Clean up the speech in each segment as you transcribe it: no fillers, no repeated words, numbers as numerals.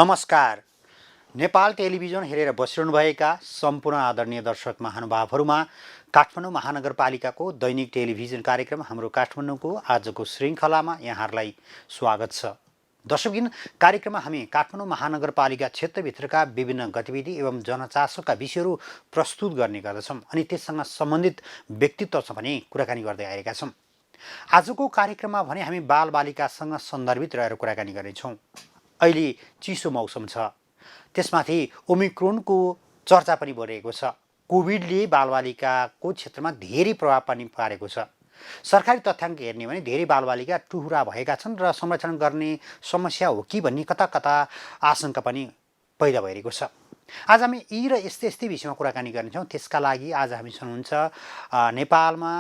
नमस्कार। नेपाल टेलिभिजन हेरेर बसिरहनुभएका सम्पूर्ण आदरणीय दर्शक महानुभावहरूमा काठमाडौँ महानगरपालिकाको दैनिक टेलिभिजन कार्यक्रम हाम्रो काठमाडौँको आजको श्रृङ्खलामा यहाँहरूलाई स्वागत छ। दर्शकबिन, कार्यक्रममा हामी काठमाडौँ महानगरपालिका क्षेत्रभित्रका विभिन्न गतिविधि एवं जनचासोका विषयहरू प्रस्तुत गर्ने गर्दछौँ अनि त्यससँग सम्बन्धित व्यक्तित्वसँग पनि कुराकानी गर्दै आएका छौँ। आजको कार्यक्रममा भने हामी बालबालिकासँग सन्दर्भित रहेर कुराकानी गर्नेछौँ। अहिले चिसो मौसम छ, त्यसमाथि ओमिक्रोनको चर्चा पनि भइरहेको छ। कोभिडले बालबालिकाको क्षेत्रमा धेरै प्रभाव पनि पारेको छ। सरकारी तथ्याङ्क हेर्ने भने धेरै बालबालिका टुहुरा भएका छन् र संरक्षण गर्ने समस्या हो कि भन्ने कता कता आशंका पनि पैदा भइरहेको छ। आज हामी यी र यस्तै विषयमा कुराकानी गर्नेछौँ। त्यसका लागि आज हामीसँग हुनुहुन्छ नेपालमा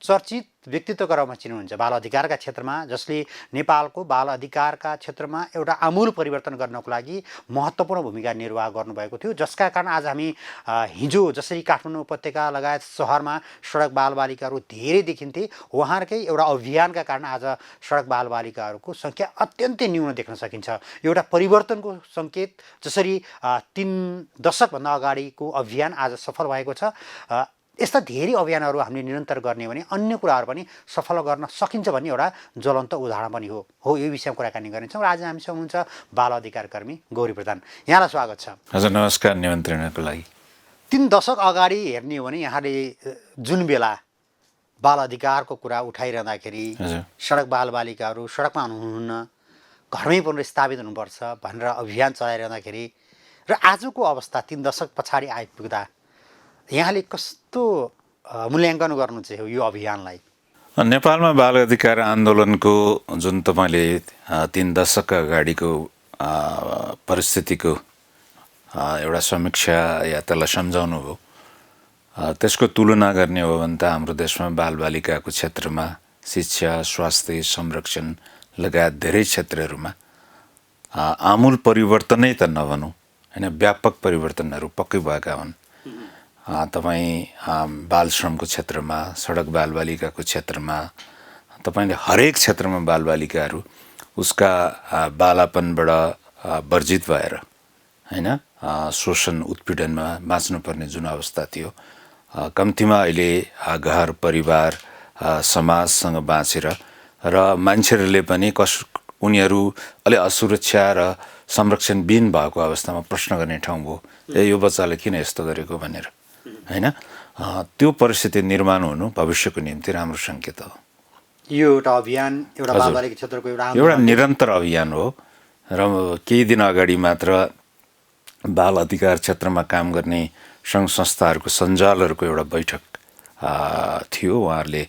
चर्चित व्यक्तित्वका रूपमा चिन्नुहुन्छ बाल अधिकारका क्षेत्रमा, जसले नेपालको बाल अधिकारका क्षेत्रमा एउटा आमूल परिवर्तन गर्नको लागि महत्त्वपूर्ण भूमिका निर्वाह गर्नुभएको थियो, जसका कारण आज हामी हिजो जसरी काठमाडौँ उपत्यका लगायत सहरमा सडक बालबालिकाहरू धेरै देखिन्थे, उहाँहरूकै एउटा अभियानका कारण आज सडक बालबालिकाहरूको सङ्ख्या अत्यन्तै न्यून देख्न सकिन्छ। एउटा परिवर्तनको सङ्केत, जसरी 3 दशकभन्दा अगाडिको अभियान आज सफल भएको छ। यस्ता धेरै अभियानहरू हामीले निरन्तर गर्ने भने अन्य कुराहरू पनि सफल गर्न सकिन्छ भन्ने एउटा ज्वलन्त उदाहरण पनि हो। यो विषयमा कुराकानी गर्नेछौँ र आज हामीसँग हुनुहुन्छ बाल अधिकार कर्मी गौरी प्रधान। यहाँलाई स्वागत छ। हजुर नमस्कार। निमन्त्रणाको लागि 3 दशक अगाडि हेर्ने हो भने यहाँले जुन बेला बाल अधिकारको कुरा उठाइरहँदाखेरि सडक बालबालिकाहरू सडकमा हुनुहुन्न, घरमै पुनर्स्थापित हुनुपर्छ भनेर अभियान चलाइरहँदाखेरि र आजको अवस्था 3 दशक पछाडि आइपुग्दा यहाँले कस्तो मूल्याङ्कन गर्नु चाहिँ यो अभियानलाई? नेपालमा बाल अधिकार आन्दोलनको जुन तपाईँले 3 दशक अगाडिको परिस्थितिको एउटा समीक्षा या त्यसलाई सम्झाउनु हो, त्यसको तुलना गर्ने हो भने त हाम्रो देशमा बालबालिकाको क्षेत्रमा शिक्षा, स्वास्थ्य, संरक्षण लगायत धेरै क्षेत्रहरूमा आमूल परिवर्तनै त नभनौँ होइन, व्यापक परिवर्तनहरू पक्कै भएका हुन्। तपाईँ बाल श्रमको क्षेत्रमा, सडक बालबालिकाको क्षेत्रमा, तपाईँले हरेक क्षेत्रमा बालबालिकाहरू उसका बालापनबाट वर्जित भएर होइन शोषण उत्पीडनमा बाँच्नुपर्ने जुन अवस्था थियो, कम्तीमा अहिले घर परिवार समाजसँग बाँचेर र मान्छेहरूले पनि उनीहरू अलि असुरक्षा र संरक्षणविहीन भएको अवस्थामा प्रश्न गर्ने ठाउँ भयो, यो बच्चाले किन यस्तो गरेको भनेर होइन। त्यो परिस्थिति निर्माण हुनु भविष्यको निम्ति राम्रो सङ्केत हो। यो एउटा अभियान एउटा बालबालिका क्षेत्रको एउटा निरन्तर अभियान हो र केही दिन अगाडि मात्र बाल अधिकार क्षेत्रमा काम गर्ने सङ्घ संस्थाहरूको सञ्जालहरूको एउटा बैठक थियो। उहाँहरूले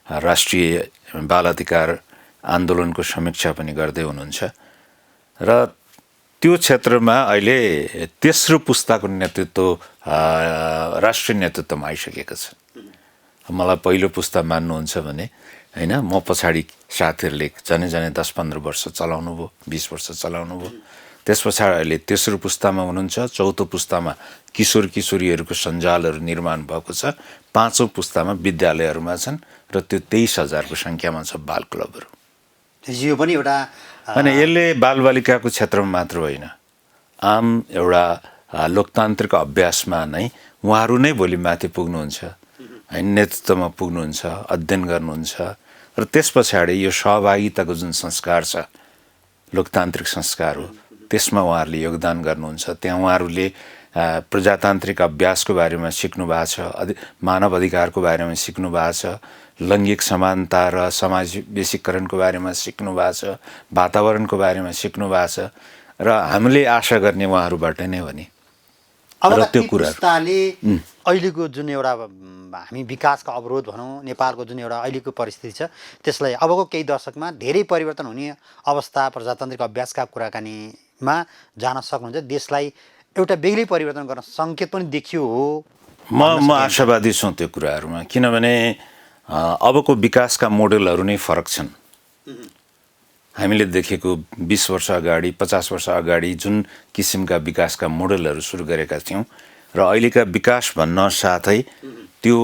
राष्ट्रिय बाल अधिकार आन्दोलनको समीक्षा पनि गर्दै हुनुहुन्छ र त्यो क्षेत्रमा अहिले तेस्रो पुस्ताको नेतृत्व राष्ट्रिय नेतृत्वमा आइसकेको छ। मलाई पहिलो पुस्ता मान्नुहुन्छ भने होइन, म पछाडि साथीहरूले जनै 10-15 वर्ष चलाउनु भयो, 20 वर्ष चलाउनु भयो। त्यस पछाडि अहिले तेस्रो पुस्तामा हुनुहुन्छ, चौथो पुस्तामा किशोर किशोरीहरूको सञ्जालहरू निर्माण भएको छ, 5औँ पुस्तामा विद्यालयहरूमा छन् र त्यो 23,000को सङ्ख्यामा छ बाल क्लबहरू। यो पनि एउटा अनि यसले बालबालिकाको क्षेत्रमा मात्र होइन, आम एउटा लोकतान्त्रिक अभ्यासमा नै उहाँहरू नै भोलि माथि पुग्नुहुन्छ होइन, नेतृत्वमा पुग्नुहुन्छ, अध्ययन गर्नुहुन्छ र त्यस पछाडि यो सहभागिताको जुन संस्कार छ, लोकतान्त्रिक संस्कार हो, त्यसमा उहाँहरूले योगदान गर्नुहुन्छ। त्यहाँ उहाँहरूले प्रजातान्त्रिक अभ्यासको बारेमा सिक्नु भएको छ, मानव अधिकारको बारेमा सिक्नु भएको छ, लैङ्गिक समानता र समावेशीकरणको बारेमा सिक्नु भएको छ, वातावरणको बारेमा सिक्नु भएको छ र हामीले आशा गर्ने उहाँहरूबाट नै हो नि। अब त्यो कुराले अहिलेको जुन एउटा हामी विकासका अवरोध भनौँ, नेपालको जुन एउटा अहिलेको परिस्थिति छ, त्यसलाई अबको केही दशकमा धेरै परिवर्तन हुने अवस्था प्रजातान्त्रिक अभ्यासका कुराकानीमा जान सक्नुहुन्छ। देशलाई एउटा बेग्लै परिवर्तन गर्न सङ्केत पनि देखियो हो। म आशावादी छु त्यो कुराहरूमा, किनभने अबको विकासका मोडेलहरू नै फरक छन्। हामीले देखेको 20 वर्ष अगाडि 50 वर्ष अगाडि जुन किसिमका विकासका मोडेलहरू सुरु गरेका थियौँ र अहिलेका विकास भन्न साथै त्यो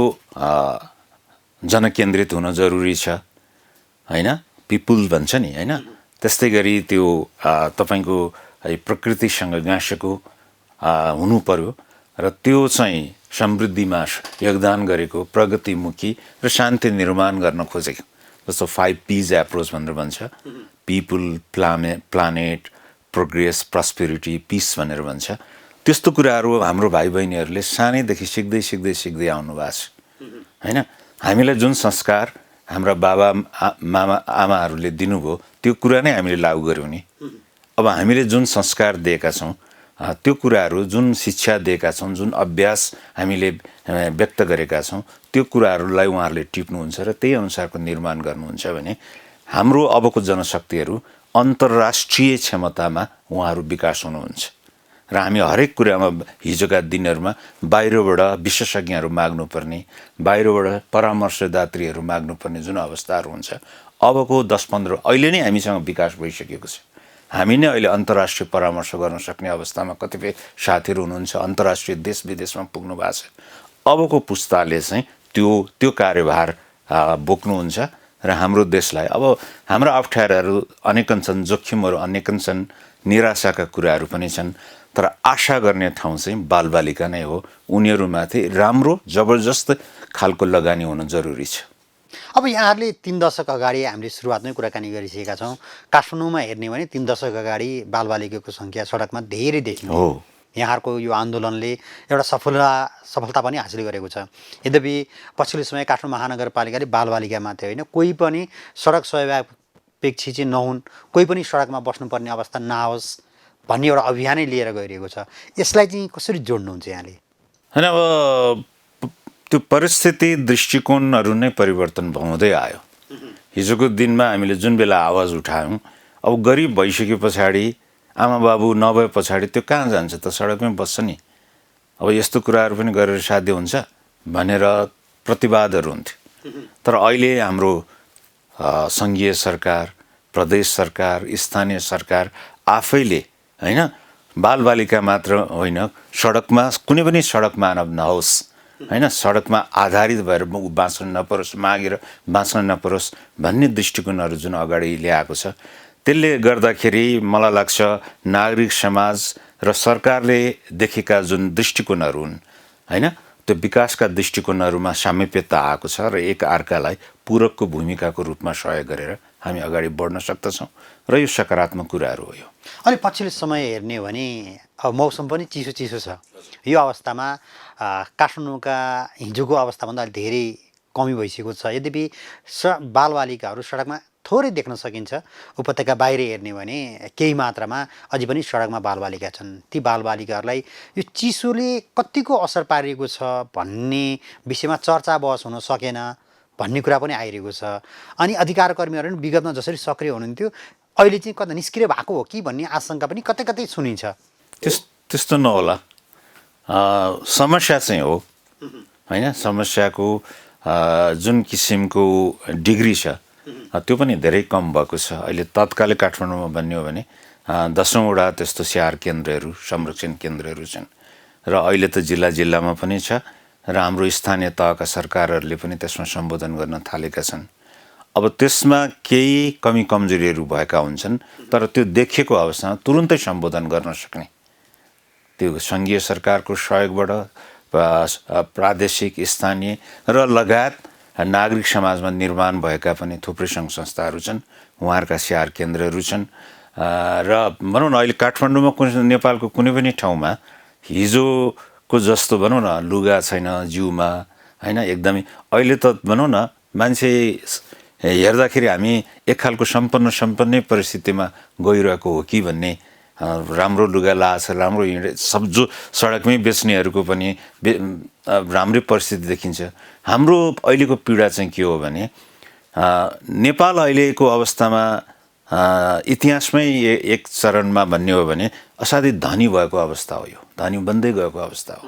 जनकेन्द्रित हुन जरुरी छ होइन, पिपुल भन्छ नि होइन, त्यस्तै गरी त्यो तपाईको है प्रकृतिसँग गाँसेको हुनु पर्यो र त्यो चाहिँ समृद्धिमा योगदान गरेको प्रगतिमुखी र शान्ति निर्माण गर्न खोजेको जस्तो 5 P's एप्रोच भनेर भन्छ people planet progress prosperity peace भनेर भन्छ त्यस्तो कुराहरू हाम्रो भाइ बहिनीहरूले सानैदेखि सिक्दै आउनु भएको छ हैन हामीलाई जुन संस्कार हाम्रा बाबा मामा आमाहरूले दिनुभयो त्यो कुरा नै हामीले लागू गर्यौं नि अब हामीले जुन संस्कार दिएका छौं त्यो कुराहरू जुन शिक्षा दिएका छौं जुन अभ्यास हामीले व्यक्त गरेका छौं त्यो कुराहरूलाई उहाँहरूले टिप्नुहुन्छ र त्यही अनुसारको निर्माण गर्नुहुन्छ भने हाम्रो अबको जनशक्तिहरू अन्तर्राष्ट्रिय क्षमतामा उहाँहरू विकास हुनुहुन्छ र हामी हरेक कुरामा हिजोका दिनहरूमा बाहिरबाट विशेषज्ञहरू माग्नुपर्ने बाहिरबाट परामर्शदात्रीहरू माग्नुपर्ने जुन अवस्थाहरू हुन्छ अबको 10-15 अहिले नै हामीसँग विकास भइसकेको छ हामी नै अहिले अन्तर्राष्ट्रिय परामर्श गर्न सक्ने अवस्थामा कतिपय साथीहरू हुनुहुन्छ अन्तर्राष्ट्रिय देश विदेशमा पुग्नु भएको छ अबको पुस्ताले चाहिँ त्यो कार्यभार बोक्नुहुन्छ र हाम्रो देशलाई अब हाम्रो अप्ठ्याराहरू अनेकन छन् जोखिमहरू अनेकन छन् निराशाका कुराहरू पनि छन् तर आशा गर्ने ठाउँ चाहिँ बालबालिका नै हो उनीहरूमाथि राम्रो जबरजस्त खालको लगानी हुन जरुरी छ अब यहाँहरूले 3 दशक अगाडि हामीले सुरुवातमै कुराकानी गरिसकेका छौँ काठमाडौँमा हेर्ने भने 3 दशक अगाडि बालबालिकाको सङ्ख्या सडकमा धेरै देखिन्छ हो यहाँहरूको यो आन्दोलनले एउटा सफलता पनि हासिल गरेको छ यद्यपि पछिल्लो समय काठमाडौँ महानगरपालिकाले बालबालिका मात्रै होइन कोही पनि सडक सहभागपेक्षी चाहिँ नहुन् कोही पनि सडकमा बस्नुपर्ने अवस्था नआओस् भन्ने एउटा अभियानै लिएर गइरहेको छ यसलाई चाहिँ कसरी जोड्नुहुन्छ यहाँले हैन अब त्यो परिस्थिति दृष्टिकोणहरू नै परिवर्तन हुँदै आयो हिजोको दिनमा हामीले जुन बेला आवाज उठायौं अब गरिब भइसके पछाडि आमा बाबु नभए पछाडि त्यो कहाँ जान्छ त सडकमै बस्छ नि अब यस्तो कुराहरू पनि गरेर साध्य हुन्छ भनेर प्रतिवादहरू हुन्थ्यो तर अहिले हाम्रो संघीय सरकार प्रदेश सरकार स्थानीय सरकार आफैले हैन बालबालिका मात्र होइन सडकमा कुनै पनि सडक मानव नहोस् हैन सडकमा आधारित भएर बाँच्न नपरोस् मागेर बाँच्न नपरोस् भन्ने दृष्टिकोणहरू जुन अगाडि ल्याएको छ त्यसले गर्दाखेरि मलाई लाग्छ नागरिक समाज र सरकारले देखेका जुन दृष्टिकोणहरू हुन् हैन त्यो विकासका दृष्टिकोणहरूमा सामिप्यता आएको छ र एक अर्कालाई पूरकको भूमिकाको रूपमा सहयोग गरेर हामी अगाडि बढ्न सक्दछौँ र यो सकारात्मक कुराहरू हो यो अलि पछिल्लो समय हेर्ने हो भने अब मौसम पनि चिसो छ यो अवस्थामा काठमाडौँका हिजोको अवस्थाभन्दा अलि धेरै कमी भइसकेको छ यद्यपि बालबालिकाहरू सडकमा थोरै देख्न सकिन्छ उपत्यका बाहिर हेर्ने भने केही मात्रामा अझै पनि सडकमा बालबालिका छन् ती बालबालिकाहरूलाई यो चिसोले कतिको असर पारेको छ भन्ने विषयमा चर्चा बहस हुन सकेन भन्ने कुरा पनि आइरहेको छ अनि अधिकार कर्मीहरू पनि विगतमा जसरी सक्रिय हुनुहुन्थ्यो अहिले चाहिँ कता निष्क्रिय भएको हो कि भन्ने आशंका पनि कतै कतै सुनिन्छ त्यस्तो नहोला समस्या चाहिँ हो हैन समस्याको जुन किसिमको डिग्री छ त्यो पनि धेरै कम भएको छ अहिले तत्कालै काठमाडौँमा भन्ने हो भने 10औँवटा त्यस्तो स्याहार केन्द्रहरू संरक्षण केन्द्रहरू छन् र अहिले त जिल्लामा पनि छ र हाम्रो स्थानीय तहका सरकारहरूले पनि त्यसमा सम्बोधन गर्न थालेका छन् अब त्यसमा केही कमी कमजोरीहरू भएका हुन्छन् तर त्यो देखिएको अवस्थामा तुरुन्तै सम्बोधन गर्न सक्ने त्यो संघीय सरकारको सहयोगबाट प्रादेशिक स्थानीय र लगायत नागरिक समाजमा निर्माण भएका पनि थुप्रै सङ्घ संस्थाहरू छन् उहाँहरूका स्याहार केन्द्रहरू छन् र भनौँ न अहिले काठमाडौँमा नेपालको कुनै पनि ठाउँमा हिजोको जस्तो भनौँ न लुगा छैन जिउमा हैन एकदमै अहिले त भनौँ न मान्छे हेर्दाखेरि हामी एक खालको सम्पन्नै परिस्थितिमा गइरहेको हो कि भन्ने राम्रो लुगा लाछ राम्रो हिँडे सब जो सडकमै बेच्नेहरूको पनि राम्रै परिस्थिति देखिन्छ हाम्रो अहिलेको पीडा चाहिँ के हो भने नेपाल अहिलेको अवस्थामा इतिहासमै एक चरणमा भन्ने हो भने असाध्यै धनी भएको अवस्था हो यो धनी बन्दै गएको अवस्था हो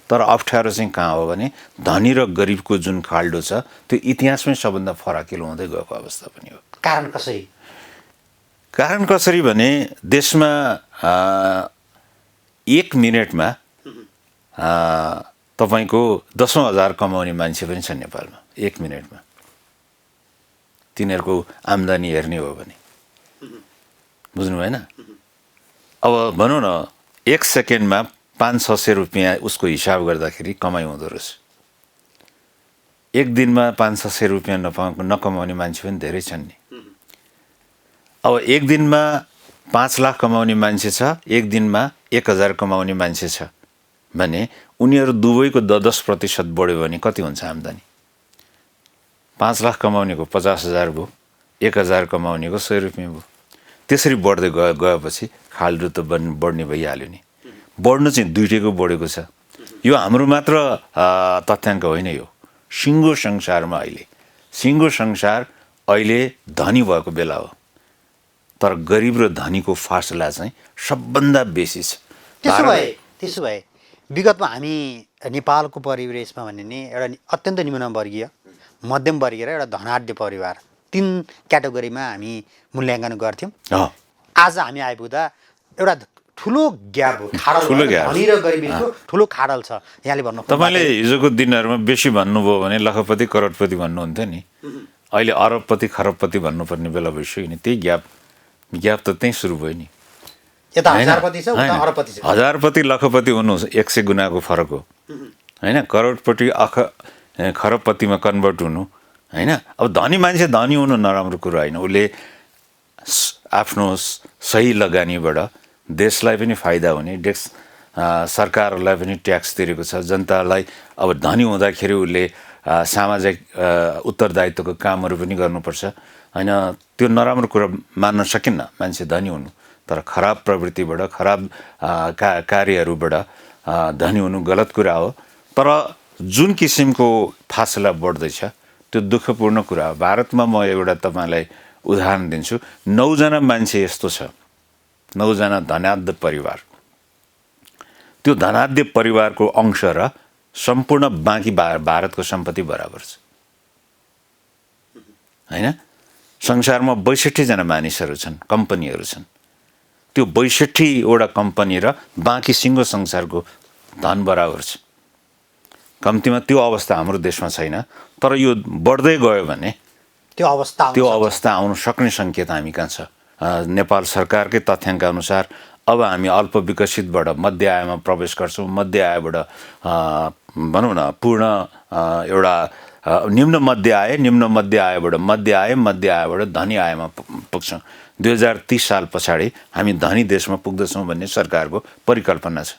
तर अप्ठ्यारो चाहिँ कहाँ हो भने धनी र गरिबको जुन खाल्डो छ त्यो इतिहासमै सबभन्दा फराकिलो हुँदै गएको अवस्था पनि हो कारण कसरी भने देशमा 1 मिनेटमा तपाईको 10,000 कमाउने मान्छे पनि छ नेपालमा 1 मिनेटमा तिनीहरूको आम्दानी हेर्ने हो भने बुझ्नु भएन अब भनौँ न 1 सेकेन्डमा 500-600 रुपियाँ उसको हिसाब गर्दाखेरि कमाइ हुँदो रहेछ। एक दिनमा 500-600 रुपियाँ नकमाउने मान्छे पनि धेरै छन् नि। अब एक दिनमा 5 लाख कमाउने मान्छे छ, एक दिनमा 1000 कमाउने मान्छे छ भने उनीहरू दुवैको 10% बढ्यो भने कति हुन्छ आम्दानी? 5 लाख कमाउनेको 50,000 भयो, 1000 कमाउनेको 100 रुपियाँ भयो। त्यसरी बढ्दै गएपछि खाल्डो त बढ्ने भइहाल्यो नि। बढ्नु चाहिँ दुइटैको बढेको छ। यो हाम्रो मात्र तथ्याङ्क होइन। यो सिङ्गो संसारमा सिङ्गो संसार अहिले धनी भएको बेला हो, तर गरिब र धनीको फासला चाहिँ सबभन्दा बेसी छ। त्यसो भए विगतमा हामी नेपालको परिवेशमा भने नि एउटा अत्यन्त निम्नवर्गीय, मध्यमवर्गीय र एउटा धनाढ्य परिवार, 3 क्याटेगोरीमा हामी मूल्याङ्कन गर्थ्यौँ। आज हामी आइपुग्दा एउटा ठुलो ग्याप हो, धनी र गरिबीको ठुलो खाडल छ। यहाँले भन्नु, तपाईँले हिजोको दिनहरूमा बेसी भन्नुभयो भने लखपति करोडपति भन्नुहुन्थ्यो नि, अहिले अरबपति खरबपति भन्नुपर्ने बेला भइसक्यो नि। त्यही ग्याप त त्यहीँ सुरु भयो नि। यता हजारपति छ, उता अरबपति छ। हजारपति लखपति हुनु 100 गुणाको फरक हो होइन। करोडपति खरबपतिमा कन्भर्ट हुनु होइन। अब धनी मान्छे धनी हुनु नराम्रो कुरो होइन। उसले आफ्नो सही लगानीबाट देशलाई पनि फाइदा हुने, सरकारलाई पनि ट्याक्स तिरेको छ, जनतालाई। अब धनी हुँदाखेरि उसले सामाजिक उत्तरदायित्वको कामहरू पनि गर्नुपर्छ होइन। त्यो नराम्रो कुरा मान्न सकिन्न मान्छे धनी हुनु, तर खराब प्रवृत्तिबाट, खराब कार्यहरूबाट धनी हुनु गलत कुरा हो। तर जुन किसिमको फासला बढ्दैछ त्यो दुःखपूर्ण कुरा हो। भारतमा म एउटा तपाईँलाई उदाहरण दिन्छु। 9 जना मान्छे यस्तो छ, 9 जना धनाढ्य परिवार। त्यो धनाढ्य परिवारको अंश र सम्पूर्ण बाँकी भारतको सम्पत्ति बराबर छ होइन। संसारमा 62 जना मानिसहरू छन्, कम्पनीहरू छन्। त्यो 62 वटा कम्पनी र बाँकी सिङ्गो संसारको धन बराबर छ। कम्तीमा त्यो अवस्था हाम्रो देशमा छैन, तर यो बढ्दै गयो भने त्यो अवस्था आउन सक्ने सङ्केत हामी कहाँ छ। नेपाल सरकारकै तथ्याङ्क अनुसार अब हामी अल्प विकसितबाट मध्य आयमा प्रवेश गर्छौँ। मध्य आयबाट भनौँ न पूर्ण एउटा निम्न मध्य आयबाट मध्य आयबाट धनी आयमा पुग्छौँ। 2030 साल पछाडि हामी धनी देशमा पुग्दछौँ भन्ने सरकारको परिकल्पना छ।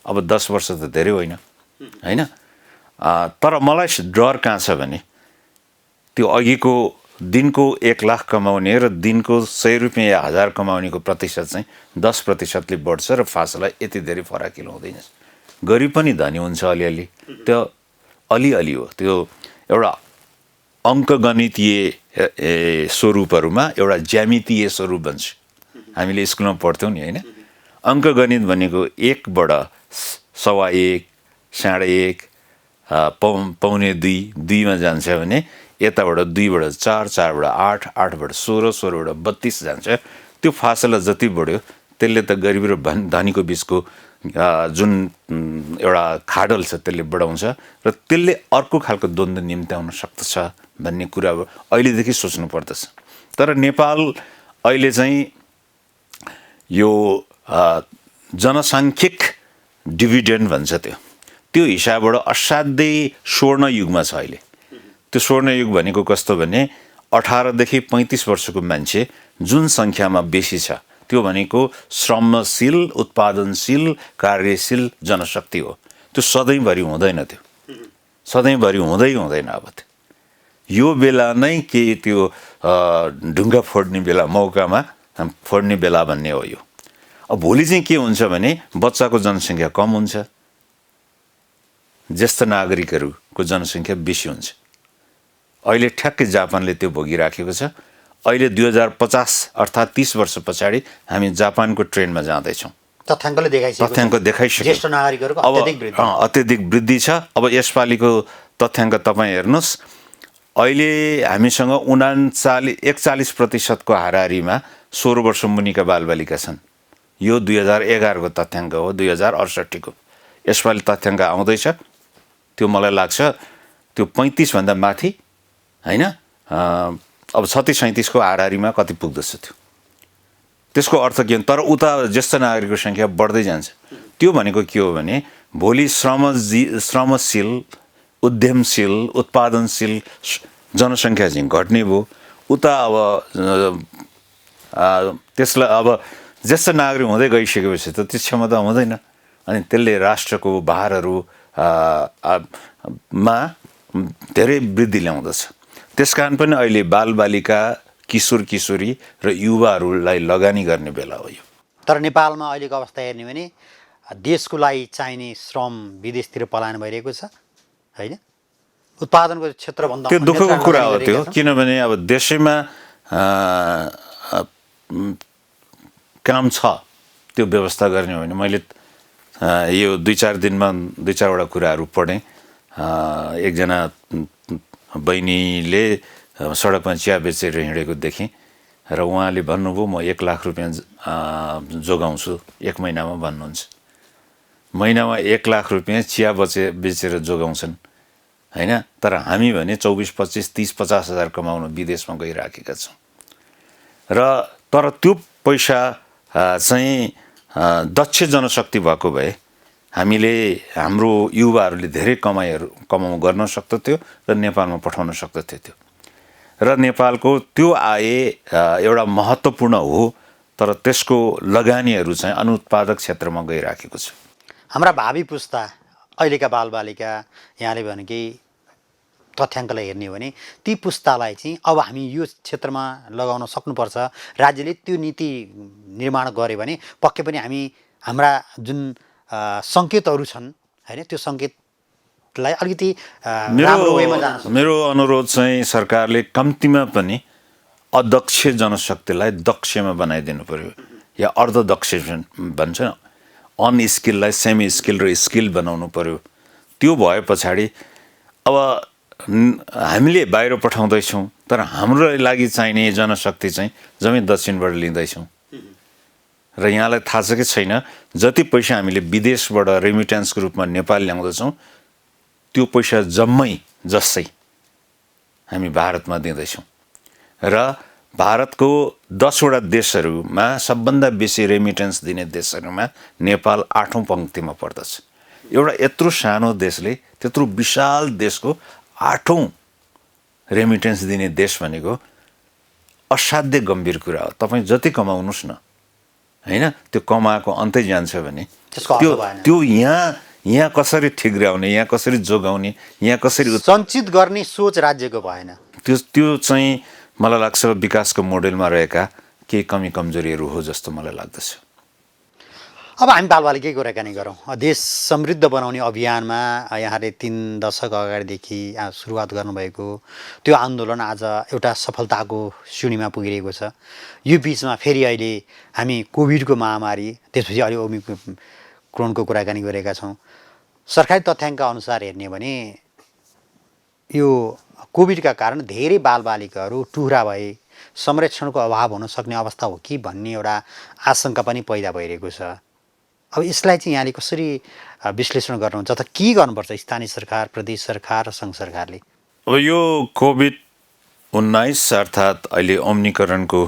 अब 10 वर्ष त धेरै होइन होइन। तर मलाई डर कहाँ छ भने त्यो अघिको दिनको 1 लाख कमाउने र दिनको 100 रुपियाँ या 1000 कमाउनेको प्रतिशत चाहिँ 10%ले बढ्छ र फासला यति धेरै फराकिलो हुँदैन। गरिब पनि धनी हुन्छ अलिअलि, त्यो अलिअलि हो। त्यो एउटा अङ्कगणितीय स्वरूपहरूमा एउटा ज्यामितीय स्वरूप बन्छ। हामीले स्कुलमा पढ्थ्यौँ नि होइन। अङ्कगणित भनेको 1 बाट 1.25, 1.5, पौने 2, 2 मा जान्छ भने यताबाट 2 बाट 4, 4 बाट 8, 8 बाट 16, 16 बाट 32 जान्छ। त्यो फासला जति बढ्यो त्यसले त गरिब र धनीको बिचको जुन एउटा खाडल छ त्यसले बढाउँछ र त्यसले अर्को खालको द्वन्द्व निम्त्याउन सक्दछ भन्ने कुरा अहिलेदेखि सोच्नु पर्दछ। तर नेपाल अहिले चाहिँ यो जनसाङ्ख्यिक डिभिडेन्ड भन्छ त्यो हिसाबबाट असाध्यै स्वर्ण युगमा छ अहिले। त्यो स्वर्ण युग भनेको कस्तो भने 18 देखि 35 वर्षको मान्छे जुन सङ्ख्यामा बेसी छ त्यो भनेको श्रमशील, उत्पादनशील, कार्यशील जनशक्ति हो। त्यो सधैँभरि हुँदैन, त्यो सधैँभरि हुँदैन। अब त्यो यो बेला नै के त्यो ढुङ्गा फोड्ने बेला, मौकामा फोड्ने बेला भन्ने हो यो। अब भोलि चाहिँ के हुन्छ भने बच्चाको जनसङ्ख्या कम हुन्छ, ज्येष्ठ नागरिकहरूको जनसङ्ख्या बेसी हुन्छ। अहिले ठ्याक्कै जापानले त्यो भोगिराखेको छ। अहिले 2050 अर्थात् 30 वर्ष पछाडि हामी जापानको ट्रेनमा जाँदैछौँ। तथ्याङ्क देखाइसक्यो। अत्यधिक वृद्धि छ। अब यसपालिको तथ्याङ्क तपाईँ हेर्नुहोस्, अहिले हामीसँग 41% हाराहारीमा 16 वर्ष मुनिका बालबालिका छन्। यो 2011 को तथ्याङ्क हो, 2068 को। यसपालि तथ्याङ्क आउँदैछ, त्यो मलाई लाग्छ त्यो 35 भन्दा माथि होइन। अब 36-37 को हाराहारीमा कति पुग्दछ त्यो त्यसको अर्थ के हो? तर उता ज्येष्ठ नागरिकको सङ्ख्या बढ्दै जान्छ। त्यो भनेको के हो भने भोलि श्रमशील, उद्यमशील, उत्पादनशील जनसङ्ख्या चाहिँ घट्ने भयो। उता अब त्यसलाई अब ज्येष्ठ नागरिक हुँदै गइसकेपछि त त्यो क्षमता हुँदैन, अनि त्यसले राष्ट्रको भारहरू मा धेरै वृद्धि ल्याउँदछ। त्यसकारण पनि अहिले बालबालिका, किशोर किशोरी र युवाहरूलाई लगानी गर्ने बेला हो यो। तर नेपालमा अहिलेको अवस्था हेर्ने भने देशको लागि चाहिने श्रम विदेशतिर पलायन भइरहेको छ होइन। उत्पादनको क्षेत्रभन्दा त्यो दुःखको कुरा हो त्यो, किनभने अब देशैमा काम छ, त्यो व्यवस्था गर्ने हो भने। मैले यो 2-4 दिनमा 2-4वटा कुराहरू पढेँ। एकजना बहिनीले सडकमा चिया बेचेर हिँडेको देखेँ र उहाँले भन्नुभयो म 1 लाख रुपियाँ जोगाउँछु 1 महिनामा भन्नुहुन्छ। महिनामा 1 लाख रुपियाँ चिया बेचेर जोगाउँछन् होइन। तर हामी भने 24, 25, 30, 50 हजार कमाउन विदेशमा गइराखेका छौँ। र तर त्यो पैसा चाहिँ दक्ष जनशक्ति भएको भए हामीले, हाम्रो युवाहरूले धेरै कमाउ गर्न सक्दथ्यो र नेपालमा पठाउन सक्दथ्यो त्यो। र नेपालको त्यो आय एउटा महत्त्वपूर्ण हो, तर त्यसको लगानीहरू चाहिँ अनुत्पादक क्षेत्रमा गइराखेको छ। हाम्रा भावी पुस्ता, अहिलेका बालबालिका, यहाँले भनेकै तथ्याङ्कलाई हेर्ने हो भने ती पुस्तालाई चाहिँ अब हामी यो क्षेत्रमा लगाउन सक्नुपर्छ, राज्यले त्यो नीति निर्माण गऱ्यो भने पक्कै पनि हामी हाम्रा जुन सङ्केतहरू छन् होइन, त्यो सङ्केतलाई अलिकति राम्रो वेमा जान सक्छ। मेरो अनुरोध चाहिँ सरकारले कम्तीमा पनि अदक्ष जनशक्तिलाई दक्षमा बनाइदिनु पर्यो, या अर्धदक्ष भन्छ, अनस्किललाई सेमी स्किल र स्किल बनाउनु पर्यो। त्यो भए पछाडि अब हामीले बाहिर पठाउँदैछौँ, तर हाम्रो लागि चाहिने जनशक्ति चाहिँ जम्मै दक्षिणबाट लिँदैछौँ। र यहाँलाई थाहा छ कि छैन, जति पैसा हामीले विदेशबाट रेमिट्यान्सको रूपमा नेपाल ल्याउँदछौँ, त्यो पैसा जसै हामी भारतमा दिँदैछौँ। र भारतको 10वटा देशहरूमा सबभन्दा बेसी रेमिट्यान्स दिने देशहरूमा नेपाल 8औँ पङ्क्तिमा पर्दछ। एउटा यत्रो सानो देशले त्यत्रो विशाल देशको 8औँ रेमिट्यान्स दिने देश भनेको असाध्य गम्भीर कुरा हो। तपाईँ जति कमाउनुहोस् न होइन, त्यो कमाएको अन्तै जान्छ भने त्यो यहाँ कसरी ठिग्राउने, यहाँ कसरी जोगाउने, यहाँ कसरी सञ्चित गर्ने सोच राज्यको भएन। त्यो चाहिँ मलाई लाग्छ विकासको मोडेलमा रहेका केही कमी कमजोरीहरू हो जस्तो मलाई लाग्दछ। अब हामी बालबालिकै कुराकानी गरौँ। देश समृद्ध बनाउने अभियानमा यहाँले 3 दशक अगाडिदेखि सुरुवात गर्नुभएको त्यो आन्दोलन आज एउटा सफलताको श्रेणीमा पुगिरहेको छ। यो बिचमा फेरि अहिले हामी कोभिडको महामारी, त्यसपछि अहिले ओमिक्रोनको कुराकानी गरेका छौँ। सरकारी तथ्याङ्क अनुसार हेर्ने भने यो कोभिडका कारण धेरै बालबालिकाहरू टुहुरा भए, संरक्षणको अभाव हुन सक्ने अवस्था हो कि भन्ने एउटा आशंका पनि पैदा भइरहेको छ। अब यसलाई चाहिँ यहाँले कसरी विश्लेषण गर्नुहुन्छ, त के गर्नुपर्छ स्थानीय सरकार, प्रदेश सरकार र सङ्घ सरकारले? अब यो कोभिड-19 अर्थात् अहिले ओमिक्रोनको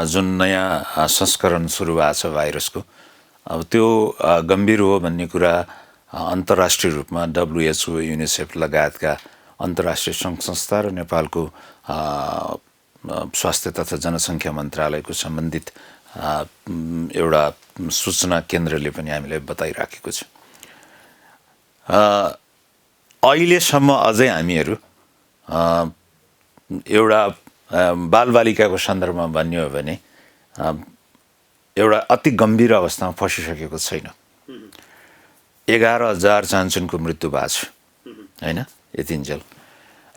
जुन नयाँ संस्करण सुरु भएको छ भाइरसको, अब त्यो गम्भीर हो भन्ने कुरा अन्तर्राष्ट्रिय रूपमा WHO, युनिसेफ लगायतका अन्तर्राष्ट्रिय सङ्घ संस्था र नेपालको स्वास्थ्य तथा जनसङ्ख्या मन्त्रालयको सम्बन्धित एउटा सूचना केन्द्रले पनि हामीलाई बताइराखेको छ। अहिलेसम्म अझै हामीहरू एउटा बालबालिकाको सन्दर्भमा भन्ने हो भने एउटा अति गम्भीर अवस्थामा फसिसकेको छैन। 11,000 चान्चुनको मृत्यु भएको छ होइन यतिन्जेल।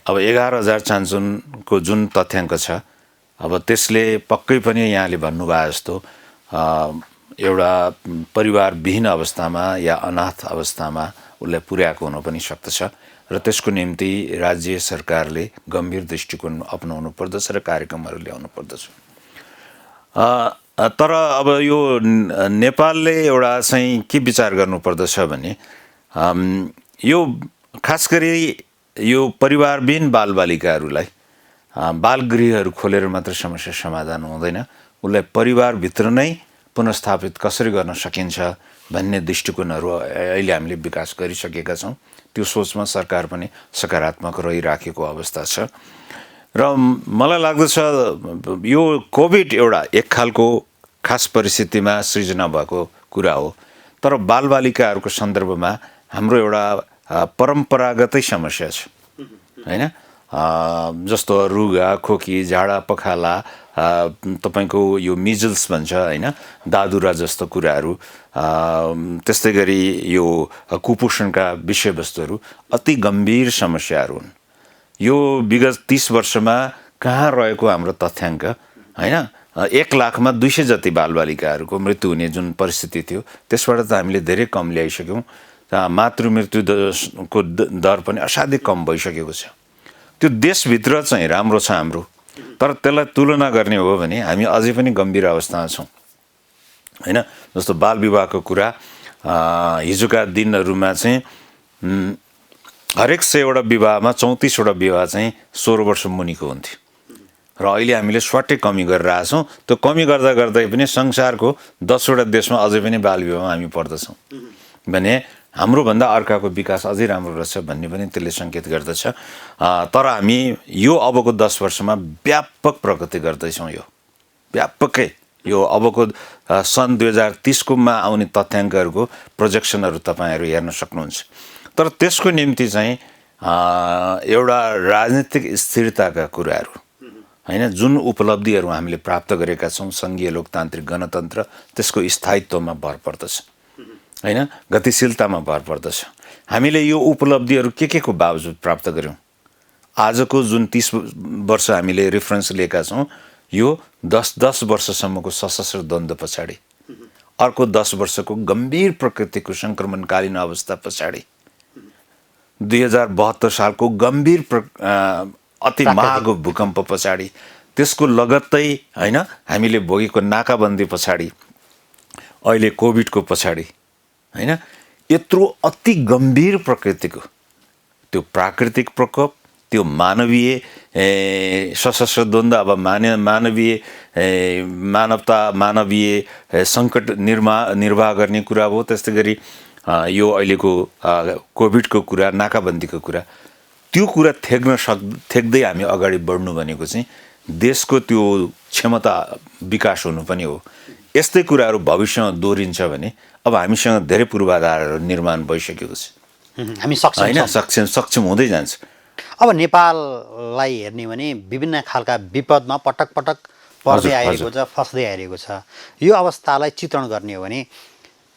अब 11,000 चान्चुनको जुन तथ्याङ्क छ, अब त्यसले पक्कै पनि यहाँले भन्नुभयो जस्तो एउटा परिवारविहीन अवस्थामा या अनाथ अवस्थामा उसलाई पुर्याएको हुन पनि सक्दछ र त्यसको निम्ति राज्य सरकारले गम्भीर दृष्टिकोण अपनाउनु पर्दछ र कार्यक्रमहरू ल्याउनु पर्दछ। तर अब यो नेपालले एउटा चाहिँ के विचार गर्नुपर्दछ भने यो खास गरी यो परिवारविहीन बालबालिकाहरूलाई बालगृहहरू खोलेर मात्र समस्या समाधान हुँदैन, उसलाई परिवारभित्र नै पुनर्स्थापित कसरी गर्न सकिन्छ भन्ने दृष्टिकोणहरू अहिले हामीले विकास गरिसकेका छौँ। त्यो सोचमा सरकार पनि सकारात्मक रहिराखेको अवस्था छ र मलाई लाग्दछ यो कोभिड एउटा एक खालको खास परिस्थितिमा सृजना भएको कुरा हो, तर बालबालिकाहरूको सन्दर्भमा हाम्रो एउटा परम्परागतै समस्या छ हैन। जस्तो रुगा खोकी झाडा पखाला तपाईँको यो मिजल्स भन्छ हैन, दादुरा जस्तो कुराहरू, त्यस्तै गरी यो कुपोषणका विषयवस्तुहरू अति गम्भीर समस्याहरू हुन्। यो विगत 30 वर्षमा कहाँ रहेको हाम्रो तथ्याङ्क हैन, 1 लाखमा 200 जति बालबालिकाहरूको मृत्यु हुने जुन परिस्थिति थियो त्यसबाट त हामीले धेरै कम ल्याइसक्यौँ। मातृ मृत्युको दर पनि असाध्यै कम भइसकेको छ। त्यो देशभित्र चाहिँ राम्रो छ हाम्रो, तर त्यसलाई तुलना गर्ने हो भने हामी अझै पनि गम्भीर अवस्थामा छौँ हैन। जस्तो बाल विवाहको कुरा, हिजोका दिनहरूमा चाहिँ हरेक 100वटा विवाहमा 34वटा विवाह चाहिँ 16 वर्ष मुनिको हुन्थ्यो र अहिले हामीले स्वाटै कमी गरेर आएछौँ। त्यो कमी गर्दा गर्दै पनि संसारको 10वटा देशमा अझै पनि बाल विवाहमा हामी पर्दछौँ भने हाम्रोभन्दा अर्काको विकास अझै राम्रो रहेछ भन्ने पनि त्यसले सङ्केत गर्दछ। तर हामी यो अबको 10 वर्षमा व्यापक प्रगति गर्दैछौँ। यो व्यापकै यो अबको सन् 2030कोमा आउने तथ्याङ्कहरूको प्रोजेक्सनहरू तपाईँहरू हेर्न सक्नुहुन्छ। तर त्यसको निम्ति चाहिँ एउटा राजनीतिक स्थिरताका कुराहरू हैन, जुन उपलब्धिहरू हामीले प्राप्त गरेका छौँ सङ्घीय लोकतान्त्रिक गणतन्त्र, त्यसको स्थायित्वमा भर पर्दछ हैन, गतिशीलतामा भर पर्दछ। हामीले यो उपलब्धिहरू के को बावजुद प्राप्त गऱ्यौँ। आजको जुन 30 वर्ष हामीले रेफरेन्स लिएका छौँ, यो 10 वर्षसम्मको सशस्त्र द्वन्द्व पछाडि, अर्को 10 वर्षको गम्भीर प्रकृतिको सङ्क्रमणकालीन अवस्था पछाडि, 2072 सालको गम्भीर अति महाको भूकम्प पछाडि, त्यसको लगत्तै हैन हामीले भोगेको नाकाबन्दी पछाडि, अहिले कोभिडको पछाडि हैन, यत्रो अति गम्भीर प्रकृतिको त्यो प्राकृतिक प्रकोप, त्यो मानवीय सशस्त्र द्वन्द्व, अब मानवीय सङ्कट निर्वाह गर्ने कुरा हो। त्यस्तै गरी यो अहिलेको कोभिडको कुरा, नाकाबन्दीको कुरा, त्यो कुरा थेक्दै हामी अगाडि बढ्नु भनेको चाहिँ देशको त्यो क्षमता विकास हुनु पनि हो। यस्तै कुराहरू भविष्यमा दोहोरिन्छ भने अब हामीसँग धेरै पूर्वाधारहरू निर्माण भइसकेको छ, हामी सक्षम हुँदै जान्छ। अब नेपाललाई हेर्ने भने विभिन्न खालका विपदमा पटक पटक पर्दै आइरहेको छ, फस्दै आइरहेको छ। यो अवस्थालाई चित्रण गर्ने हो भने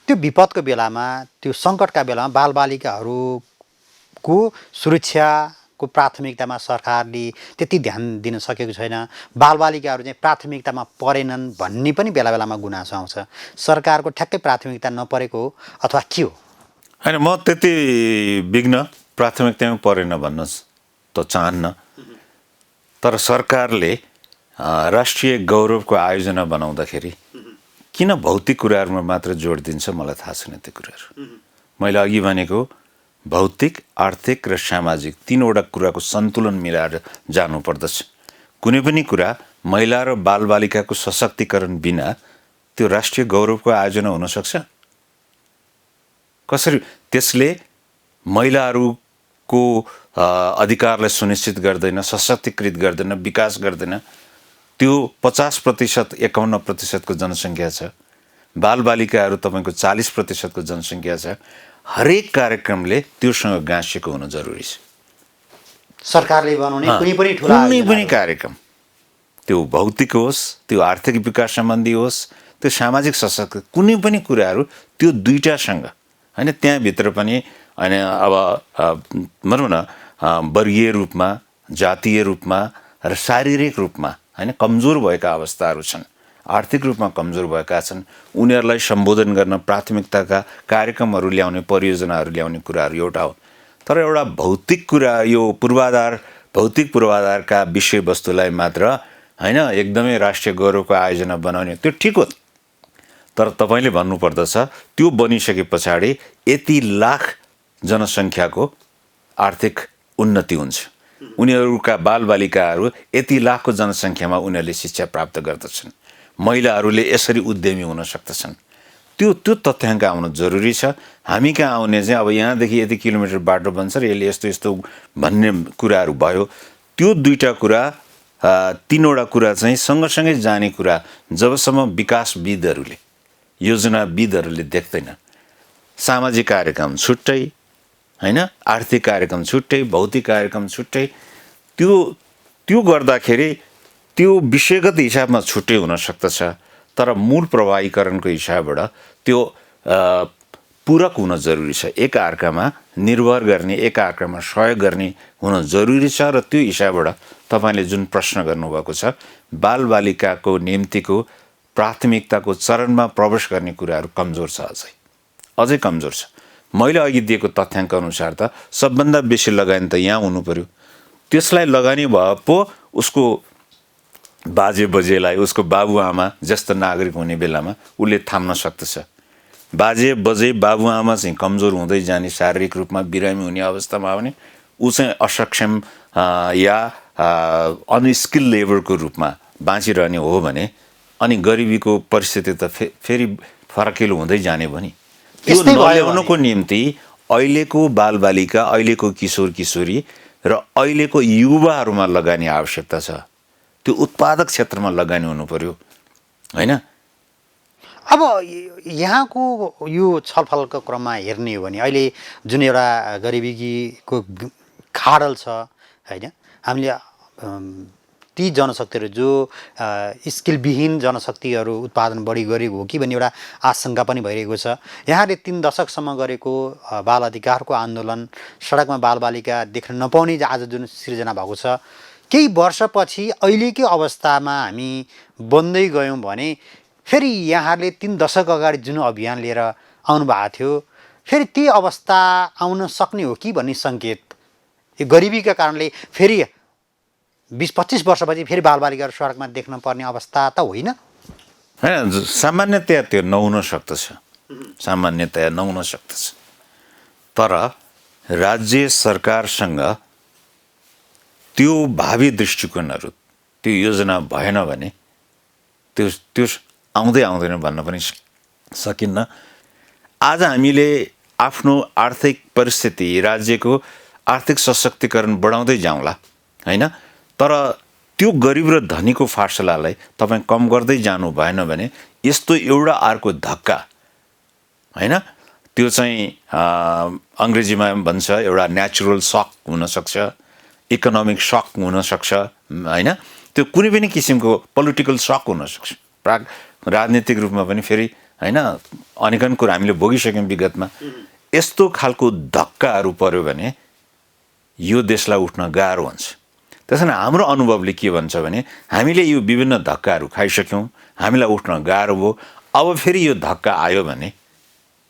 त्यो विपदको बेलामा, त्यो सङ्कटका बेलामा बालबालिकाहरूको सुरक्षाको प्राथमिकतामा सरकारले त्यति ध्यान दिन सकेको छैन, बालबालिकाहरू चाहिँ प्राथमिकतामा परेनन् भन्ने पनि बेला बेलामा गुनासो आउँछ। सरकारको ठ्याक्कै प्राथमिकता नपरेको हो अथवा के हो? होइन, म त्यति विघ्न प्राथमिकतामा परेन भन्न त चाहन्न, तर सरकारले राष्ट्रिय गौरवको आयोजना बनाउँदाखेरि किन भौतिक कुराहरूमा मात्र जोड दिन्छ मलाई थाहा छैन। त्यो कुराहरू मैले अघि भनेको भौतिक, आर्थिक र सामाजिक 3वटा कुराको सन्तुलन मिलाएर जानुपर्दछ। कुनै पनि कुरा महिला र बालबालिकाको सशक्तिकरण बिना त्यो राष्ट्रिय गौरवको आयोजना हुन सक्छ कसरी? त्यसले महिलाहरूको अधिकारलाई सुनिश्चित गर्दैन, सशक्तिकृत गर्दैन, विकास गर्दैन। त्यो 50%, 51% जनसङ्ख्या छ, बालबालिकाहरू तपाईँको 40% जनसङ्ख्या छ। हरेक कार्यक्रमले त्योसँग गाँसिएको हुन जरुरी छ। सरकारले बनाउने कुनै पनि कार्यक्रम, त्यो भौतिक होस्, त्यो आर्थिक विकास सम्बन्धी होस्, त्यो सामाजिक सशक्त, कुनै पनि कुराहरू त्यो दुईटासँग हैन, त्यहाँभित्र पनि होइन। अब भनौँ न, वर्गीय रूपमा, जातीय रूपमा र शारीरिक रूपमा हैन कमजोर भएका अवस्थाहरू छन्, आर्थिक रूपमा कमजोर भएका छन्। उनीहरूलाई सम्बोधन गर्न प्राथमिकताका कार्यक्रमहरू ल्याउने, परियोजनाहरू ल्याउने कुराहरू एउटा हो। तर एउटा भौतिक कुरा, यो भौतिक पूर्वाधारका विषयवस्तुलाई मात्र हैन एकदमै राष्ट्रिय गौरवको आयोजना बनाउने, त्यो ठिक हो। तर तपाईँले भन्नुपर्दछ त्यो बनिसके पछाडि यति लाख जनसङ्ख्याको आर्थिक उन्नति हुन्छ, उनीहरूका बालबालिकाहरू यति लाखको जनसङ्ख्यामा उनीहरूले शिक्षा प्राप्त गर्दछन् महिलाहरूले यसरी उद्यमी हुन सक्दछन्। त्यो तथ्याङ्क आउनु जरुरी छ। हामी कहाँ आउने चाहिँ अब यहाँदेखि यति किलोमिटर बाटो बन्छ र यसले यस्तो यस्तो भन्ने कुराहरू भयो। त्यो दुईटा कुरा, तीनवटा कुरा चाहिँ सँगसँगै जाने कुरा जबसम्म विकासविदहरूले, योजनाविदहरूले देख्दैन। सामाजिक कार्यक्रम छुट्टै, होइन, आर्थिक कार्यक्रम छुट्टै, भौतिक कार्यक्रम छुट्टै, त्यो गर्दाखेरि त्यो विषयगत हिसाबमा छुट्टै हुन सक्दछ, तर मूल प्रभावीकरणको हिसाबबाट त्यो पूरक हुन जरुरी छ। एकअर्कामा निर्भर गर्ने, एकअर्कामा सहयोग गर्ने हुन जरुरी छ। र त्यो हिसाबबाट तपाईँले जुन प्रश्न गर्नुभएको छ, बालबालिकाको निम्तिको प्राथमिकताको चरणमा प्रवेश गर्ने कुराहरू कमजोर छ, अझै कमजोर छ। मैले अघि दिएको तथ्याङ्क अनुसार त सबभन्दा बेसी लगानी त यहाँ हुनु पर्यो। त्यसलाई लगानी भए पो उसको बाजे बजेलाई, उसको बाबुआमा जस्तो नागरिक हुने बेलामा उसले थाम्न सक्दछ। बाजे बजे बाबुआमा चाहिँ कमजोर हुँदै जाने, शारीरिक रूपमा बिरामी हुने अवस्थामा आउने, ऊ चाहिँ असक्षम या अनस्किल लेबरको रूपमा बाँचिरहने हो भने अनि गरिबीको परिस्थिति त फेरि फरकिलो हुँदै जाने भयो नि। त्यो नल्याउनको निम्ति अहिलेको बालबालिका, अहिलेको किशोर किशोरी र अहिलेको युवाहरूमा लगानी आवश्यकता छ। त्यो उत्पादक क्षेत्रमा लगानी हुनु पर्यो, होइन? अब यहाँको यो छलफलको क्रममा हेर्ने हो भने अहिले जुन एउटा गरिबीको खाडल छ, होइन, हामीले ती जनशक्तिहरू जो स्किलविहीन जनशक्तिहरू उत्पादन बढी गरेको हो कि भन्ने एउटा आशंका पनि भइरहेको छ। यहाँले 3 दशकसम्म गरेको बाल अधिकारको आन्दोलन, सडकमा बालबालिका देख्न नपाउने आज जुन सिर्जना भएको छ, केही वर्षपछि अहिलेकै अवस्थामा हामी बन्दै गयौँ भने फेरि यहाँहरूले 3 दशक अगाडि जुन अभियान लिएर आउनुभएको थियो, फेरि त्यही अवस्था आउन सक्ने हो कि भन्ने सङ्केत, यो गरिबीका कारणले फेरि 20-25 वर्षपछि फेरि बालबालिकाहरू सडकमा देख्न पर्ने अवस्था त होइन? होइन, सामान्यतया त्यो नहुन सक्दछ, सामान्यतया नहुन सक्दछ। तर राज्य सरकारसँग त्यो भावी दृष्टिकोणहरू, त्यो योजना भएन भने त्यो आउँदैन भन्न पनि सकिन्न। आज हामीले आफ्नो आर्थिक परिस्थिति, राज्यको आर्थिक सशक्तिकरण बढाउँदै जाउँला, होइन, तर त्यो गरिब र धनीको फासलालाई तपाईँ कम गर्दै जानु भएन भने यस्तो एउटा अर्को धक्का, होइन, त्यो चाहिँ अङ्ग्रेजीमा भन्छ एउटा नेचुरल सक हुनसक्छ, इकोनोमिक सक हुनसक्छ, होइन, त्यो कुनै पनि किसिमको पोलिटिकल सक हुनसक्छ, राजनीतिक रूपमा पनि फेरि, होइन, अनेकन कुरा हामीले भोगिसक्यौँ विगतमा। यस्तो खालको धक्काहरू पर्यो भने यो देशलाई उठ्न गाह्रो हुन्छ। त्यसैले हाम्रो अनुभवले के भन्छ भने हामीले यो विभिन्न धक्काहरू खाइसक्यौँ, हामीलाई उठ्न गाह्रो भयो। अब फेरि यो धक्का आयो भने,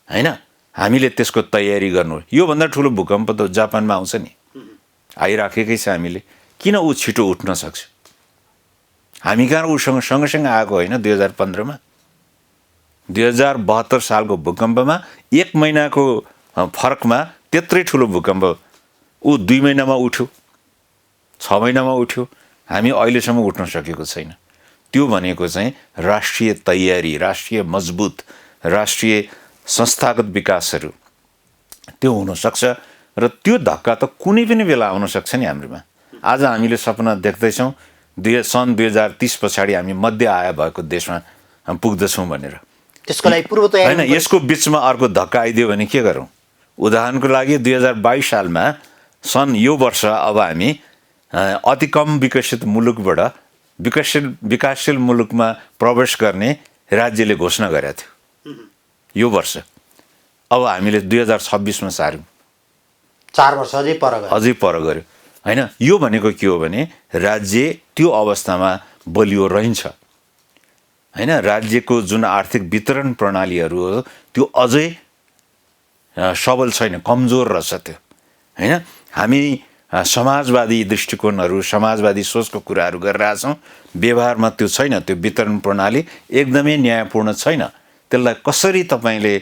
होइन, हामीले त्यसको तयारी गर्नु। योभन्दा ठुलो भूकम्प त जापानमा आउँछ नि, आइराखेकै छ। हामीले किन ऊ छिटो उठ्न सक्छ? हामी कहाँ उसँग सँगसँगै आएको होइन? 2015मा 2072 सालको भूकम्पमा 1 महिनाको फरकमा त्यत्रै ठुलो भूकम्प ऊ 2 महिनामा उठ्यो, 6 महिनामा उठ्यो। हामी अहिलेसम्म उठ्न सकेको छैन। त्यो भनेको चाहिँ राष्ट्रिय तयारी, राष्ट्रिय मजबुत, राष्ट्रिय संस्थागत विकासहरू त्यो हुनसक्छ। र त्यो धक्का त कुनै पनि बेला आउन सक्छ नि हाम्रोमा। आज हामीले सपना देख्दैछौँ सन् 2030 पछाडि हामी मध्य आय भएको देशमा पुग्दछौँ भनेर। त्यसको लागि पूर्व तयारी, होइन, यसको बिचमा अर्को धक्का आइदियो भने के गरौँ? उदाहरणको लागि 2022 सालमा यो वर्ष अब हामी अति कम विकसित मुलुकबाट विकासशील मुलुकमा प्रवेश गर्ने राज्यले घोषणा गरेको थियो यो वर्ष। अब हामीले 2026मा सार्यौँ, 4 वर्ष अझै पर गयो, होइन। यो भनेको के हो भने राज्य त्यो अवस्थामा बलियो रहन्छ, होइन। राज्यको जुन आर्थिक वितरण प्रणालीहरू हो त्यो अझै सबल छैन, कमजोर रहेछ त्यो, होइन। हामी समाजवादी दृष्टिकोणहरू, समाजवादी सोचको कुराहरू गरिरहेछौँ, व्यवहारमा त्यो छैन। त्यो वितरण प्रणाली एकदमै न्यायपूर्ण छैन। त्यसलाई कसरी तपाईँले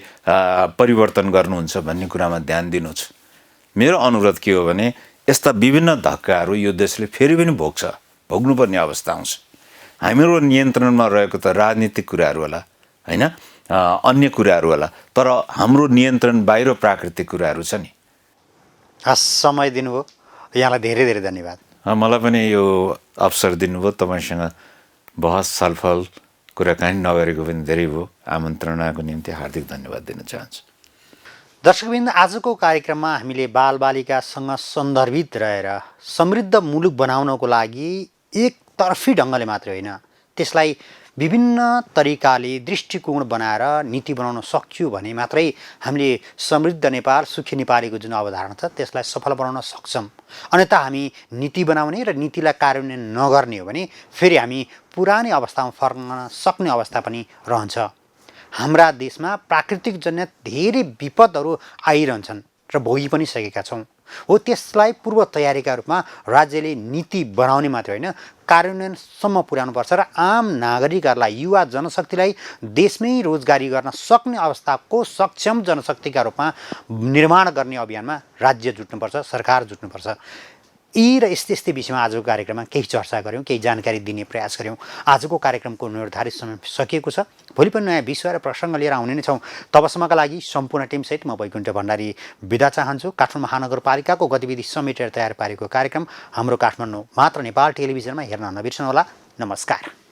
परिवर्तन गर्नुहुन्छ भन्ने कुरामा ध्यान दिनुहोस्। मेरो अनुरोध के हो भने यस्ता विभिन्न धक्काहरू यो देशले फेरि पनि भोग्नुपर्ने अवस्था आउँछ। हाम्रो नियन्त्रणमा रहेको त राजनीतिक कुराहरू होला होइन, अन्य कुराहरू होला, तर हाम्रो नियन्त्रण बाहिर प्राकृतिक कुराहरू छ नि। हस्, समय दिनुभयो, यहाँलाई धेरै धेरै धन्यवाद। मलाई पनि यो अवसर दिनुभयो, तपाईँसँग बहस छलफल कुराकानी नगरेको पनि धेरै भयो। आमन्त्रणाको निम्ति हार्दिक धन्यवाद दिन चाहन्छु। दर्शकवृन्द, आजको कार्यक्रममा हामीले बालबालिकासँग सन्दर्भित रहेर समृद्ध मुलुक बनाउनको लागि एकतर्फी ढङ्गले मात्रै होइन, त्यसलाई विभिन्न तरिकाले दृष्टिकोण बनाएर नीति बनाउन सक्यो भने मात्रै हामीले समृद्ध नेपाल सुखी नेपालीको जुन अवधारणा छ त्यसलाई सफल बनाउन सक्छौँ। अन्यथा हामी नीति बनाउने र नीतिलाई कार्यान्वयन नगर्ने हो भने फेरि हामी पुरानै अवस्थामा फर्कन सक्ने अवस्था पनि रहन्छ। हाम्रा देशमा प्राकृतिक जन्य धेरै विपदहरू आइरहन्छन् र भोगि पनि सकेका छौँ। हो, त्यसलाई पूर्व तयारीका रूपमा राज्यले नीति बनाउने मात्रै होइन, कार्यान्वयनसम्म पुर्याउनुपर्छ र आम नागरिकहरूलाई, युवा जनशक्तिलाई देशमै रोजगारी गर्न सक्ने अवस्थाको सक्षम जनशक्तिका रूपमा निर्माण गर्ने अभियानमा राज्य जुट्नुपर्छ, सरकार जुट्नुपर्छ। यी र यस्तै यस्तै विषयमा आजको कार्यक्रममा केही चर्चा गऱ्यौँ, केही जानकारी दिने प्रयास गऱ्यौँ। आजको कार्यक्रमको निर्धारित समय सकिएको छ। भोलि पनि नयाँ विषय र प्रसङ्ग लिएर आउने नै छौँ। तबसम्मका लागि सम्पूर्ण टिमसहित म वैकुण्ठ भण्डारी बिदा चाहन्छु। काठमाडौँ महानगरपालिकाको गतिविधि समेटेर तयार पारेको कार्यक्रम हाम्रो काठमाडौँ मात्र नेपाल टेलिभिजनमा हेर्न नबिर्सनुहोला। नमस्कार।